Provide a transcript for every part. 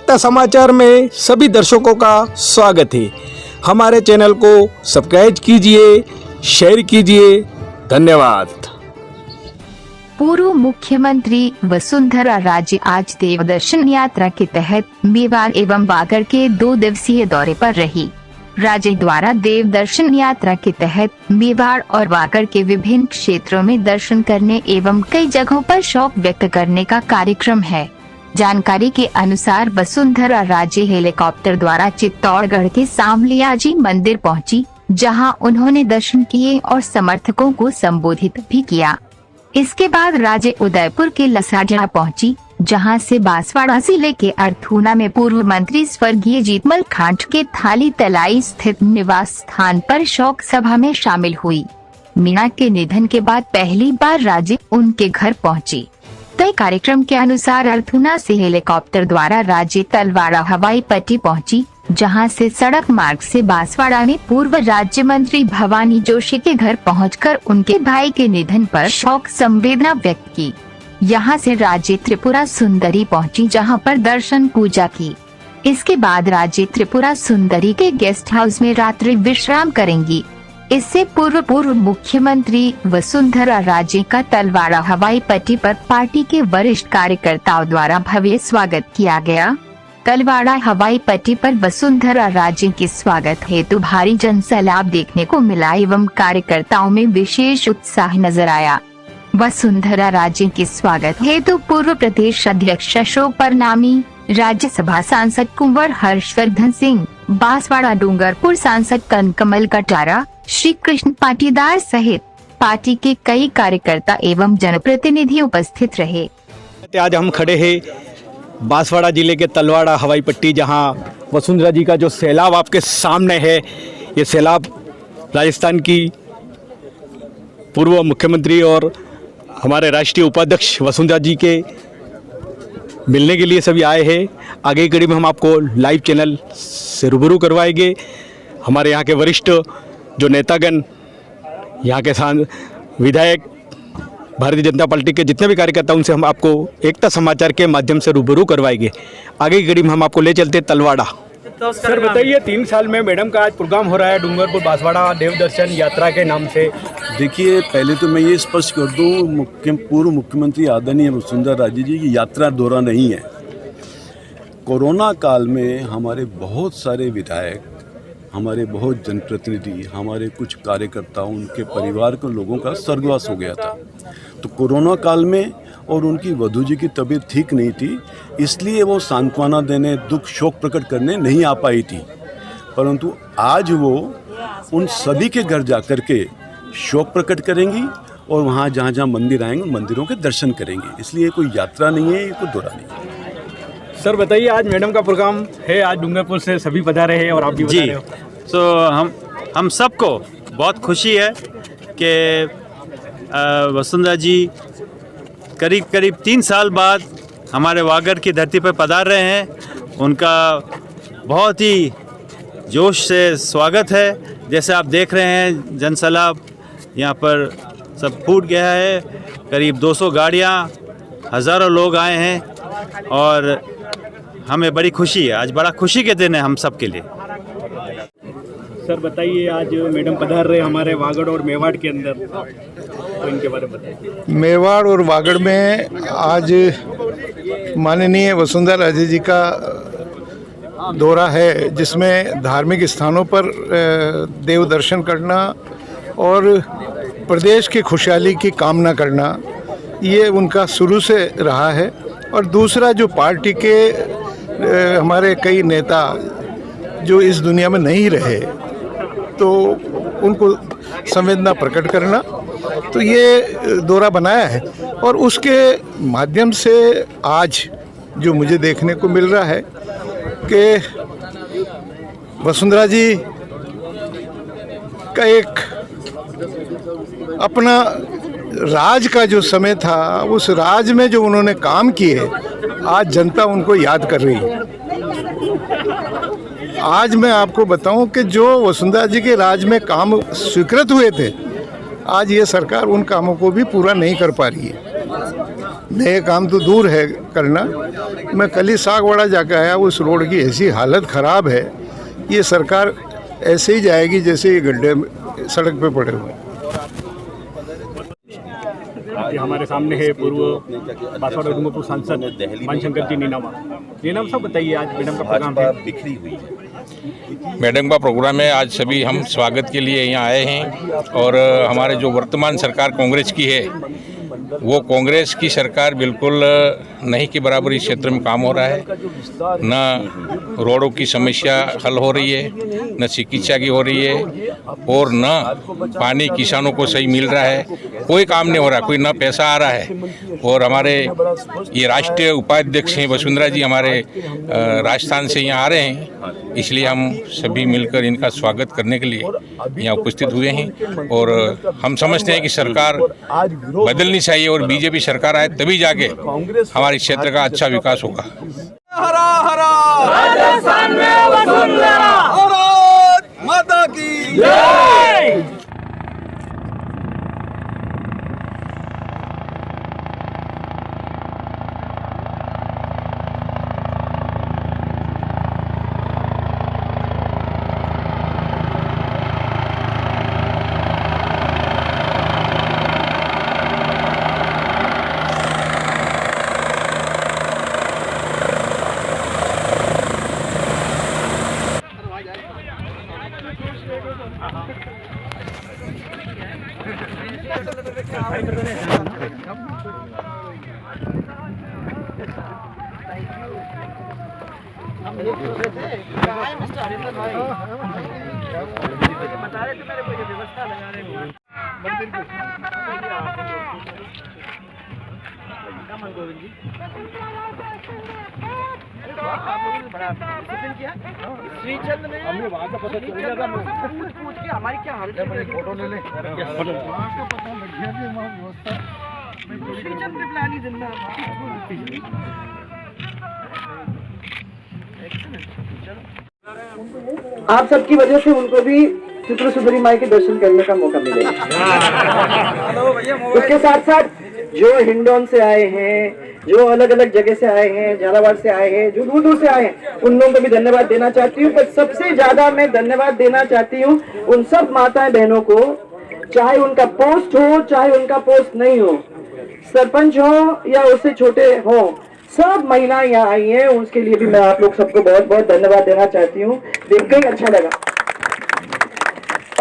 एकता समाचार में सभी दर्शकों का स्वागत है। हमारे चैनल को सब्सक्राइब कीजिए, शेयर कीजिए। धन्यवाद। पूर्व मुख्यमंत्री वसुंधरा राजे आज देवदर्शन यात्रा के तहत मेवाड़ एवं वागड़ के 2 दिवसीय दौरे पर रही। राजे द्वारा देवदर्शन यात्रा के तहत मेवाड़ और वागड़ के विभिन्न क्षेत्रों में दर्शन करने एवं कई जगहों पर शौक व्यक्त करने का कार्यक्रम है। जानकारी के अनुसार वसुंधरा राजे हेलीकॉप्टर द्वारा चित्तौड़गढ़ के सांवलियाजी मंदिर पहुंची, जहां उन्होंने दर्शन किए और समर्थकों को संबोधित भी किया। इसके बाद राजे उदयपुर के लसाढ़ा पहुंची, जहां से बांसवाड़ा जिले के अर्थूना में पूर्व मंत्री स्वर्गीय जीतमल खांट के थाली तलाई स्थित निवास स्थान पर शोक सभा में शामिल हुई। मीणा के निधन के बाद पहली बार राजे उनके घर पहुंची। तय कार्यक्रम के अनुसार अर्थूना से हेलीकॉप्टर द्वारा राजे तलवाड़ा हवाई पट्टी पहुंची, जहां से सड़क मार्ग से बांसवाड़ा में पूर्व राज्य मंत्री भवानी जोशी के घर पहुंचकर उनके भाई के निधन पर शोक संवेदना व्यक्त की। यहां से राजे त्रिपुरा सुंदरी पहुंची, जहां पर दर्शन पूजा की। इसके बाद राजे त्रिपुरा सुंदरी के गेस्ट हाउस में रात्रि विश्राम करेंगी। इससे पूर्व मुख्यमंत्री वसुंधरा राजे का तलवाड़ा हवाई पट्टी पर पार्टी के वरिष्ठ कार्यकर्ताओं द्वारा भव्य स्वागत किया गया। तलवाड़ा हवाई पट्टी पर वसुंधरा राजे के स्वागत हेतु भारी जनसैलाब देखने को मिला एवं कार्यकर्ताओं में विशेष उत्साह नजर आया। वसुंधरा राजे के स्वागत हेतु पूर्व प्रदेश अध्यक्ष अशोक परनामी, राज्यसभा सांसद कुंवर हर्षवर्धन सिंह, बांसवाड़ा डूंगरपुर सांसद कनकमल कटारा, श्री कृष्ण पाटीदार सहित पार्टी के कई कार्यकर्ता एवं जनप्रतिनिधि उपस्थित रहे। आज हम खड़े हैं बांसवाड़ा जिले के तलवाड़ा हवाई पट्टी, जहां वसुंधरा जी का जो सैलाब आपके सामने है, ये सैलाब राजस्थान की पूर्व मुख्यमंत्री और हमारे राष्ट्रीय उपाध्यक्ष वसुंधरा जी के मिलने के लिए सभी आए हैं। आगे की कड़ी में हम आपको लाइव चैनल से रूबरू करवाएंगे। हमारे यहाँ के वरिष्ठ जो नेतागण, यहाँ के विधायक, भारतीय जनता पार्टी के जितने भी कार्यकर्ता, उनसे हम आपको एकता समाचार के माध्यम से रूबरू करवाएंगे। आगे की कड़ी में हम आपको ले चलते तलवाड़ा। सर बताइए, 3 साल में मैडम का आज प्रोग्राम हो रहा है डूंगरपुर बांसवाड़ा देवदर्शन यात्रा के नाम से। देखिए, पहले तो मैं ये स्पष्ट कर दूं, पूर्व मुख्यमंत्री आदरणीय वसुंधरा राजे जी की यात्रा दौरा नहीं है। कोरोना काल में हमारे बहुत सारे विधायक, हमारे बहुत जनप्रतिनिधि, हमारे कुछ कार्यकर्ताओं, उनके परिवार के लोगों का स्वर्गवास हो गया था। तो कोरोना काल में और उनकी वधू जी की तबीयत ठीक नहीं थी, इसलिए वो सांत्वना देने, दुख शोक प्रकट करने नहीं आ पाई थी। परंतु आज वो उन सभी के घर जा कर के शोक प्रकट करेंगी और वहाँ जहाँ जहाँ मंदिर आएंगे मंदिरों के दर्शन करेंगे। इसलिए कोई यात्रा नहीं है, ये कोई दौरा नहीं है। सर बताइए, आज मैडम का प्रोग्राम है, आज डूंगरपुर से सभी पधारे हैं और आप भी बता रहे हो। तो हम सबको बहुत खुशी है कि वसुंधरा जी करीब 3 साल बाद हमारे वागड़ की धरती पर पधार रहे हैं। उनका बहुत ही जोश से स्वागत है। जैसे आप देख रहे हैं, जनसैलाब यहाँ पर सब फूट गया है। करीब 200 गाड़ियाँ, हज़ारों लोग आए हैं और हमें बड़ी खुशी है। आज बड़ा खुशी के दिन है हम सब के लिए। सर बताइए, आज मैडम पधार रहे हमारे वागड़ और मेवाड़ के अंदर, तो इनके बारे में बताइए। मेवाड़ और वागड़ में आज माननीय वसुंधरा राजे जी का दौरा है, जिसमें धार्मिक स्थानों पर देव दर्शन करना और प्रदेश की खुशहाली की कामना करना, ये उनका शुरू से रहा है। और दूसरा, जो पार्टी के हमारे कई नेता जो इस दुनिया में नहीं रहे, तो उनको संवेदना प्रकट करना, तो ये दौरा बनाया है। और उसके माध्यम से आज जो मुझे देखने को मिल रहा है कि वसुंधरा जी का एक अपना राज का जो समय था, उस राज में जो उन्होंने काम किए, आज जनता उनको याद कर रही है। आज मैं आपको बताऊं कि जो वसुंधरा जी के राज में काम स्वीकृत हुए थे, आज ये सरकार उन कामों को भी पूरा नहीं कर पा रही है। नए काम तो दूर है करना। मैं कल ही सागवाड़ा जाकर आया, उस रोड की ऐसी हालत ख़राब है, ये सरकार ऐसे ही जाएगी जैसे ये गड्ढे सड़क पे पड़े हुए हैं। हमारे सामने है पूर्व बांसवाड़ा डूंगरपुर सांसद मनशंकर जी नीनामा। नीनामा साहब बताइए, आज मैडम का प्रोग्राम है। बिखरी हुई है। मैडम का प्रोग्राम है, आज सभी हम स्वागत के लिए यहाँ आए हैं। और हमारे जो वर्तमान सरकार कांग्रेस की है, वो कांग्रेस की सरकार बिल्कुल नहीं के बराबर इस क्षेत्र में काम हो रहा है। न रोडों की समस्या हल हो रही है, न चिकित्सा की हो रही है, और न पानी किसानों को सही मिल रहा है। कोई काम नहीं हो रहा, कोई न पैसा आ रहा है। और हमारे ये राष्ट्रीय उपाध्यक्ष हैं वसुंधरा जी, हमारे राजस्थान से यहाँ आ रहे हैं, इसलिए हम सभी मिलकर इनका स्वागत करने के लिए यहाँ उपस्थित हुए हैं। और हम समझते हैं कि सरकार बदलनी चाहिए और बीजेपी सरकार आए तभी जाके हमारे क्षेत्र का अच्छा विकास होगा। हरा हरा राजस्थान में वसुंधरा, भारत माता की जय। श्रीचंद ने हमें वहाँ का पता चल गया था, पूछ के हमारी क्या हालत है, फोटो ले ले, वहाँ का पता लग गया कि वहाँ व्यवस्था श्रीचंद ने प्लान ही जिंदा। आप सबकी वजह से उनको भी त्रिपुरा सुंदरी माई के दर्शन करने का मौका मिलेगा। उसके साथ साथ जो हिंडौन से आए हैं, जो अलग अलग जगह से आए हैं, झालावाड़ से आए हैं, जो दूर दूर से आए हैं, उन लोगों को भी धन्यवाद देना चाहती हूँ। पर सबसे ज्यादा मैं धन्यवाद देना चाहती हूँ उन सब माताएं बहनों को, चाहे उनका पोस्ट हो चाहे उनका पोस्ट नहीं हो, सरपंच हो या उससे छोटे हो, सब महिलाएं यहाँ आई हैं, उसके लिए भी मैं आप लोग सबको बहुत बहुत धन्यवाद देना चाहती हूँ। देखकर अच्छा लगा।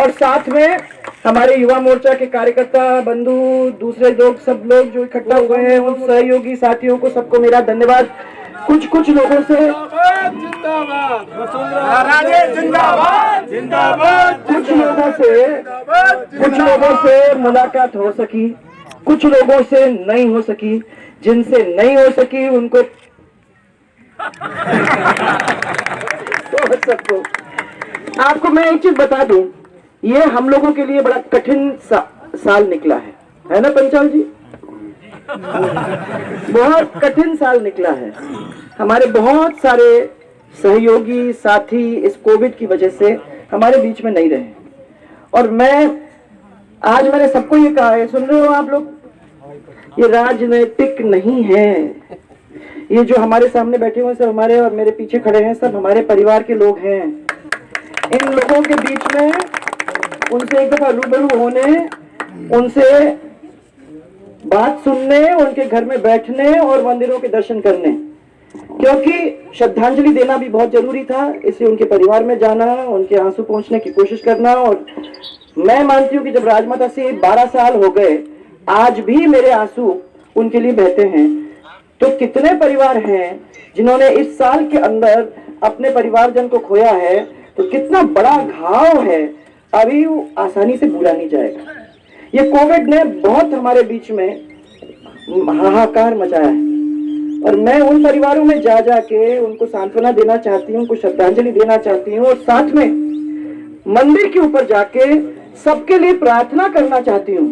और साथ में हमारे युवा मोर्चा के कार्यकर्ता बंधु, दूसरे लोग, सब लोग जो इकट्ठा हुए हैं, उन सहयोगी साथियों को सबको मेरा धन्यवाद। कुछ लोगों से कुछ लोगों से मुलाकात हो सकी, कुछ लोगों से नहीं हो सकी। जिनसे नहीं हो सकी उनको तो सबको आपको मैं एक चीज बता दूं, ये हम लोगों के लिए बड़ा कठिन साल निकला है ना पंचाल जी? बहुत कठिन साल निकला है। हमारे बहुत सारे सहयोगी साथी इस कोविड की वजह से हमारे बीच में नहीं रहे। और मैंने सबको ये कहा है, सुन रहे हो आप लोग, ये राजनीतिक नहीं है। ये जो हमारे सामने बैठे हुए सब हमारे और मेरे पीछे खड़े हैं, सब हमारे परिवार के लोग हैं। इन लोगों के बीच में उनसे एक दफा रूबरू होने, उनसे बात सुनने, उनके घर में बैठने और मंदिरों के दर्शन करने, क्योंकि श्रद्धांजलि देना भी बहुत जरूरी था। इसलिए उनके परिवार में जाना, उनके आंसू पहुंचने की कोशिश करना। और मैं मानती हूँ कि जब राजमाता से 12 साल हो गए, आज भी मेरे आंसू उनके लिए बहते हैं। तो कितने परिवार हैं जिन्होंने इस साल के अंदर अपने परिवारजन को खोया है, तो कितना बड़ा घाव है, अभी वो आसानी से भूला नहीं जाएगा। ये कोविड ने बहुत हमारे बीच में हाहाकार मचाया है। और मैं उन परिवारों में जा के उनको सांत्वना देना चाहती हूँ, उनको श्रद्धांजलि देना चाहती हूँ। और साथ में मंदिर के ऊपर जाके सबके लिए प्रार्थना करना चाहती हूँ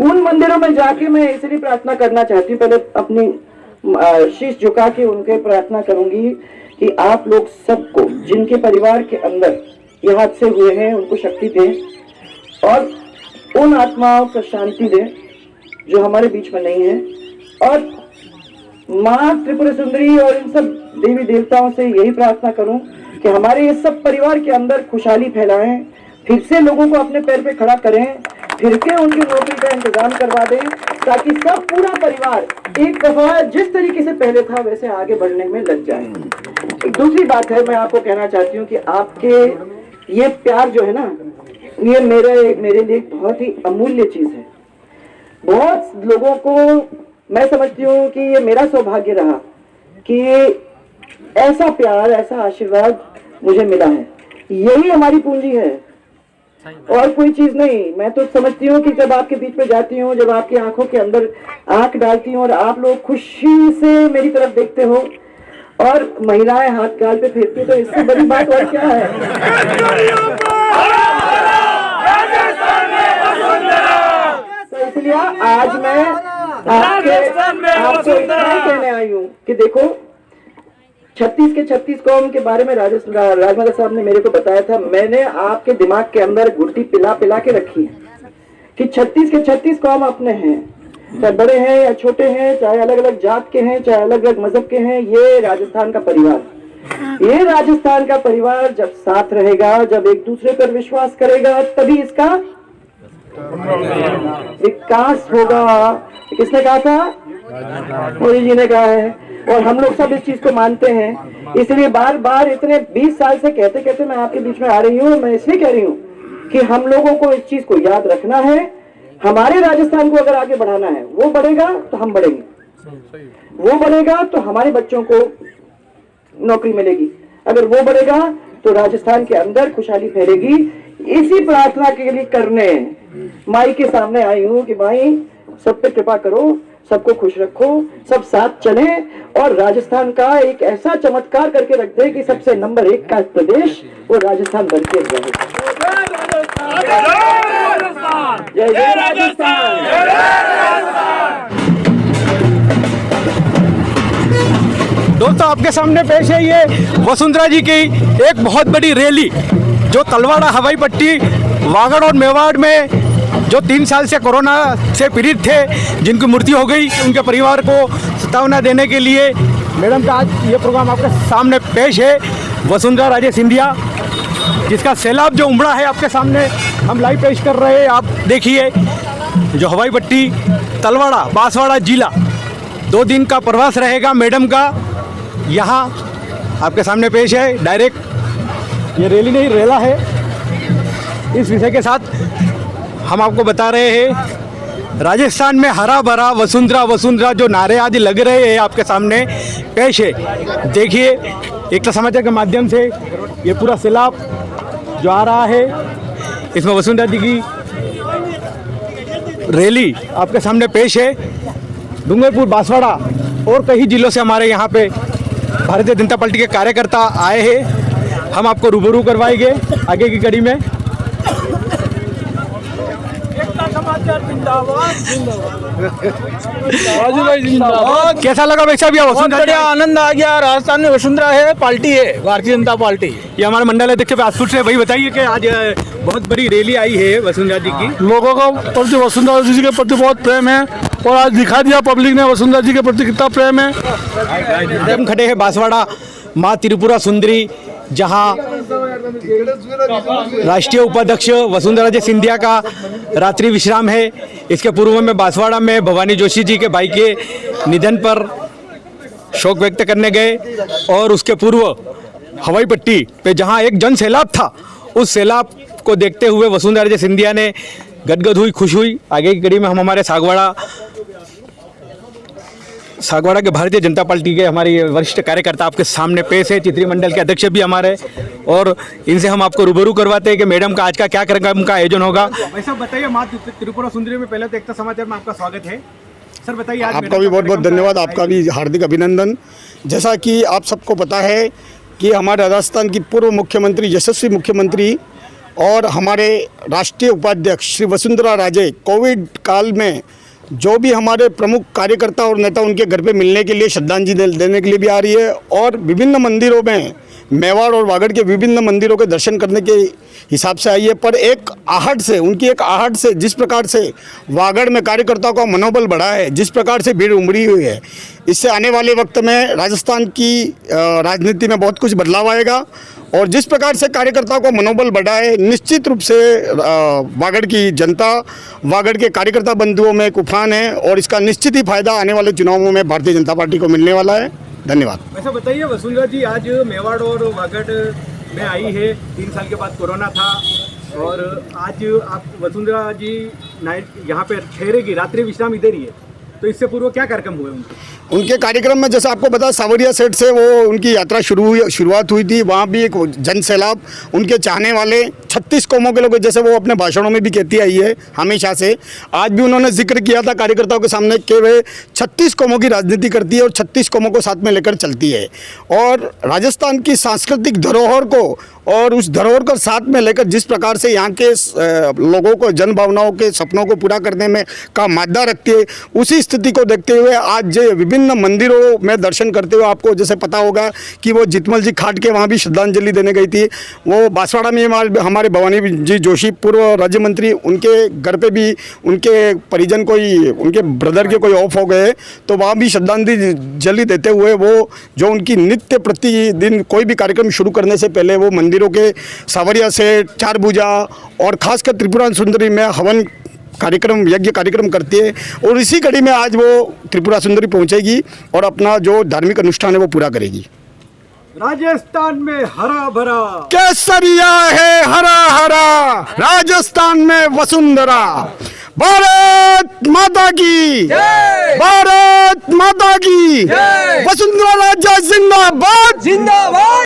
उन मंदिरों में जाके मैं इसलिए प्रार्थना करना चाहती हूँ, पहले अपनी शीश झुका के उनके प्रार्थना करूंगी कि आप लोग सबको, जिनके परिवार के अंदर ये हादसे हुए हैं, उनको शक्ति दें। और उन आत्माओं को शांति दे जो हमारे बीच में नहीं है। और माँ त्रिपुरा सुंदरी और इन सब देवी देवताओं से यही प्रार्थना करूं कि हमारे ये सब परिवार के अंदर खुशहाली फैलाएं, फिर से लोगों को अपने पैर पे खड़ा करें, फिर से उनकी नौकरी का इंतजाम करवा दें, ताकि सब पूरा परिवार एक दफा जिस तरीके से पहले था वैसे आगे बढ़ने में लग जाए। एक दूसरी बात है, मैं आपको कहना चाहती हूँ कि आपके ये प्यार जो है ना, ये मेरे लिए बहुत ही अमूल्य चीज है। बहुत लोगों को मैं समझती हूँ कि ये मेरा सौभाग्य रहा कि ऐसा प्यार, ऐसा आशीर्वाद मुझे मिला है। यही हमारी पूंजी है और कोई चीज नहीं। मैं तो समझती हूँ कि जब आपके बीच में जाती हूँ, जब आपकी आंखों के अंदर आंख डालती हूँ और आप लोग खुशी से मेरी तरफ देखते हो और महिलाएं हाथ गाल पे फेरती, तो इससे बड़ी बात और क्या है। तो इसलिए आज मैं आपको इतना कहने आई हूँ कि देखो, 36 के 36 कौम के बारे में राजमाता साहब ने मेरे को बताया था। मैंने आपके दिमाग के अंदर गुड्डी पिला पिला के रखी है कि 36 के 36 कौम अपने हैं, चाहे बड़े हैं या छोटे हैं, चाहे अलग अलग जात के हैं, चाहे अलग अलग मजहब के हैं। ये राजस्थान का परिवार, ये राजस्थान का परिवार जब साथ रहेगा, जब एक दूसरे पर विश्वास करेगा, तभी इसका विकास होगा। किसने कहा था? मोदी जी ने कहा है और हम लोग सब इस चीज को मानते हैं। इसलिए बार बार इतने 20 साल से कहते कहते मैं आपके बीच में आ रही हूँ। मैं इसलिए कह रही हूँ कि हम लोगों को इस चीज को याद रखना है। हमारे राजस्थान को अगर आगे बढ़ाना है, वो बढ़ेगा तो हम बढ़ेंगे, वो बढ़ेगा तो हमारे बच्चों को नौकरी मिलेगी, अगर वो बढ़ेगा तो राजस्थान के अंदर खुशहाली फैलेगी। इसी प्रार्थना के लिए करने माई के सामने आई हूँ कि माई सब पे कृपा करो, सबको खुश रखो, सब साथ चलें और राजस्थान का एक ऐसा चमत्कार करके रख दे कि सबसे नंबर 1 का प्रदेश वो राजस्थान बन के रहे। जय जय राजस्थान। दोस्तों, आपके सामने पेश है ये वसुंधरा जी की एक बहुत बड़ी रैली, जो तलवाड़ा हवाई पट्टी वागड़ और मेवाड़ में जो 3 साल से कोरोना से पीड़ित थे, जिनकी मृत्यु हो गई, उनके परिवार को सांत्वना देने के लिए मैडम का आज ये प्रोग्राम आपके सामने पेश है। वसुंधरा राजे सिंधिया, जिसका सैलाब जो उमड़ा है आपके सामने हम लाइव पेश कर रहे हैं। आप देखिए, जो हवाई पट्टी तलवाड़ा बांसवाड़ा जिला 2 दिन का प्रवास रहेगा मैडम का, यहाँ आपके सामने पेश है। डायरेक्ट ये रैली नहीं, रेला है। इस विषय के साथ हम आपको बता रहे हैं, राजस्थान में हरा भरा वसुंधरा वसुंधरा जो नारे आज लग रहे हैं आपके सामने पेश है। देखिए, एकता समाचार के माध्यम से ये पूरा सैलाब जो आ रहा है, इसमें वसुंधरा जी की रैली आपके सामने पेश है। डूंगरपुर, बांसवाड़ा और कई जिलों से हमारे यहाँ पे भारतीय जनता पार्टी के कार्यकर्ता आए हैं। हम आपको रूबरू करवाएंगे आगे की कड़ी में। कैसा लगा भाई साहब? वसुंधरा, बढ़िया आनंद आ गया। राजस्थान में वसुंधरा है, पार्टी है भारतीय जनता पार्टी। ये हमारे मंडल अध्यक्ष पासपुर से वही बताइए कि आज बहुत बड़ी रैली आई है वसुंधरा जी की। लोगों को प्रति वसुंधरा जी के प्रति बहुत प्रेम है और आज दिखा दिया पब्लिक ने वसुंधरा जी के प्रति कितना प्रेम है। हम खड़े हैं बांसवाड़ा माँ त्रिपुरा सुंदरी, जहां राष्ट्रीय उपाध्यक्ष वसुंधरा जी सिंधिया का रात्रि विश्राम है। इसके पूर्व में बांसवाड़ा में भवानी जोशी जी के भाई के निधन पर शोक व्यक्त करने गए और उसके पूर्व हवाई पट्टी पे जहां एक जन सैलाब था, उस सैलाब को देखते हुए वसुंधरा जी सिंधिया ने गदगद हुई, खुश हुई। आगे की कड़ी में हम हमारे सागवाड़ा के भारतीय जनता पार्टी के हमारे वरिष्ठ कार्यकर्ता आपके सामने पेश है। चित्री मंडल के अध्यक्ष भी हमारे, और इनसे हम आपको रूबरू करवाते हैं कि मैडम का आज का क्या कार्यक्रम का आयोजन होगा। वैसा बताइए, माँ त्रिपुरा सुंदरी में पहले तो एकता समाचार में आपका स्वागत है। सर बताइए, आपका भी बहुत बहुत धन्यवाद, आपका भी हार्दिक अभिनंदन। जैसा कि आप सबको पता है कि हमारे राजस्थान की पूर्व मुख्यमंत्री, यशस्वी मुख्यमंत्री और हमारे राष्ट्रीय उपाध्यक्ष श्री वसुंधरा राजे कोविड काल में जो भी हमारे प्रमुख कार्यकर्ता और नेता उनके घर पे मिलने के लिए, श्रद्धांजलि देने के लिए भी आ रही है और विभिन्न मंदिरों में मेवाड़ और वागड़ के विभिन्न मंदिरों के दर्शन करने के हिसाब से आई है, पर एक आहट से, उनकी एक आहट से, जिस प्रकार से वागड़ में कार्यकर्ताओं का मनोबल बढ़ा है, जिस प्रकार से भीड़ उमड़ी हुई है, इससे आने वाले वक्त में राजस्थान की राजनीति में बहुत कुछ बदलाव आएगा। और जिस प्रकार से कार्यकर्ताओं का मनोबल बढ़ा है, निश्चित रूप से वागड़ की जनता, वागड़ के कार्यकर्ता बंधुओं में एक उफान है और इसका निश्चित ही फायदा आने वाले चुनावों में भारतीय जनता पार्टी को मिलने वाला है। धन्यवाद। ऐसा बताइए वसुंधरा जी, आज मेवाड़ और वागड़ में आई है, 3 साल के बाद कोरोना था और आज आप वसुंधरा जी नाइट यहाँ पे ठहरेगी, रात्रि विश्राम इधर ही है, तो इससे पूर्व क्या कार्यक्रम हुए उनके कार्यक्रम में? जैसा आपको पता, सावरिया सेट से वो उनकी यात्रा शुरुआत हुई थी। वहाँ भी एक जन सैलाब, उनके चाहने वाले 36 कौमों के लोग, जैसे वो अपने भाषणों में भी कहती आई है हमेशा से, आज भी उन्होंने जिक्र किया था कार्यकर्ताओं के सामने कि वे 36 कौमों की राजनीति करती है और 36 कौमों को साथ में लेकर चलती है। और राजस्थान की सांस्कृतिक धरोहर को और उस धरोहर को साथ में लेकर जिस प्रकार से यहाँ के लोगों को, जन भावनाओं के सपनों को पूरा करने में का मादा रखती है, उसी स्थिति को देखते हुए आज विभिन्न मंदिरों में दर्शन करते हुए, आपको जैसे पता होगा कि वो जितमल जी खाट के वहाँ भी श्रद्धांजलि देने गई थी। वो बांसवाड़ा में हमारे भवानी जी जोशी पूर्व राज्य मंत्री, उनके घर पे भी उनके परिजन कोई, उनके ब्रदर के कोई ऑफ हो गए, तो वहाँ भी श्रद्धांजलि देते हुए वो जो उनकी नित्य प्रतिदिन कोई भी कार्यक्रम शुरू करने से पहले वो मंदिरों के सावरिया से चार भुजा और खासकर त्रिपुरा सुंदरी में हवन कार्यक्रम, यज्ञ कार्यक्रम करती है। और इसी कड़ी में आज वो त्रिपुरा सुंदरी पहुंचेगी और अपना जो धार्मिक अनुष्ठान है वो पूरा करेगी। राजस्थान में हरा भरा केसरिया है, हरा हरा राजस्थान में वसुंधरा। भारत माता की जय, भारत माता की जय, वसुंधरा राजा जिंदाबाद जिंदाबाद।